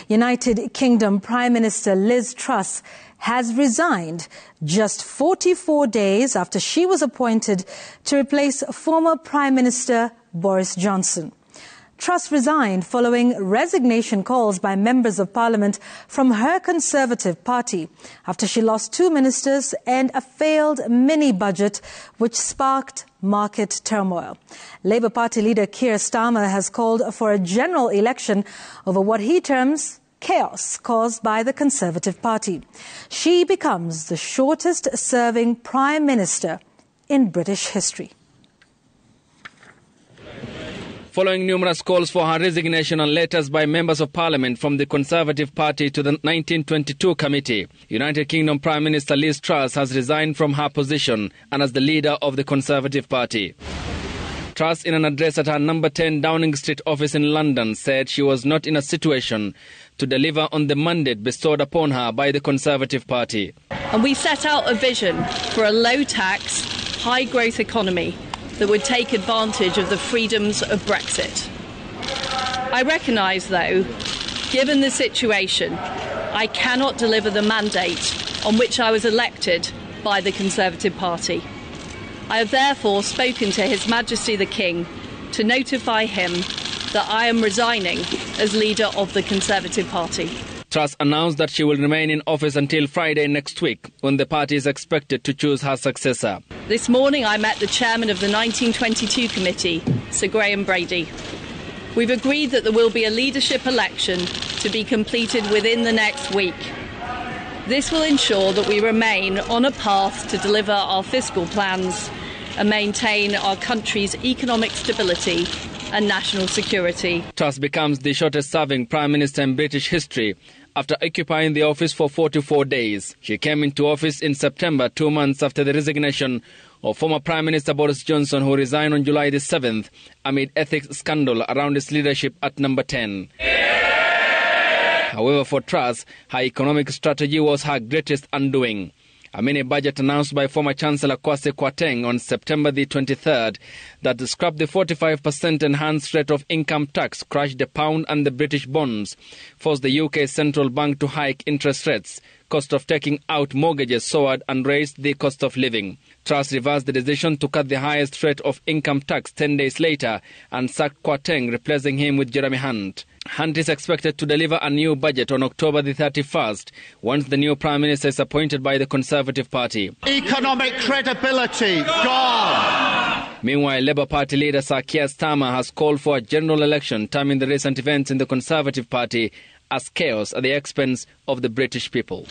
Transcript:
United Kingdom Prime Minister Liz Truss has resigned just 44 days after she was appointed to replace former Prime Minister Boris Johnson. Truss resigned following resignation calls by members of Parliament from her Conservative Party after she lost 2 ministers and a failed mini-budget which sparked market turmoil. Labour Party leader Keir Starmer has called for a general election over what he terms chaos caused by the Conservative Party. She becomes the shortest-serving Prime Minister in British history. Following numerous calls for her resignation and letters by members of Parliament from the Conservative Party to the 1922 committee, United Kingdom Prime Minister Liz Truss has resigned from her position and as the leader of the Conservative Party. Truss, in an address at her number 10 Downing Street office in London, said she was not in a situation to deliver on the mandate bestowed upon her by the Conservative Party. And we set out a vision for a low-tax, high-growth economy that would take advantage of the freedoms of Brexit. I recognise, though, given the situation, I cannot deliver the mandate on which I was elected by the Conservative Party. I have therefore spoken to His Majesty the King to notify him that I am resigning as leader of the Conservative Party. Truss announced that she will remain in office until Friday next week, when the party is expected to choose her successor. This morning I met the chairman of the 1922 committee, Sir Graham Brady. We've agreed that there will be a leadership election to be completed within the next week. This will ensure that we remain on a path to deliver our fiscal plans and maintain our country's economic stability and national security. Truss becomes the shortest-serving Prime Minister in British history after occupying the office for 44 days. She came into office in September, 2 months after the resignation of former Prime Minister Boris Johnson, who resigned on July the 7th amid ethics scandal around his leadership at number 10. However, for Truss, her economic strategy was her greatest undoing. A mini-budget announced by former Chancellor Kwasi Kwarteng on September the 23rd that scrapped the 45% enhanced rate of income tax, crushed the pound and the British bonds, forced the UK central bank to hike interest rates, cost of taking out mortgages soared and raised the cost of living. Truss reversed the decision to cut the highest rate of income tax 10 days later and sacked Kwarteng, replacing him with Jeremy Hunt. Hunt is expected to deliver a new budget on October the 31st, once the new Prime Minister is appointed by the Conservative Party. Economic credibility gone. Meanwhile, Labour Party leader Sir Keir Starmer has called for a general election, terming the recent events in the Conservative Party as chaos at the expense of the British people.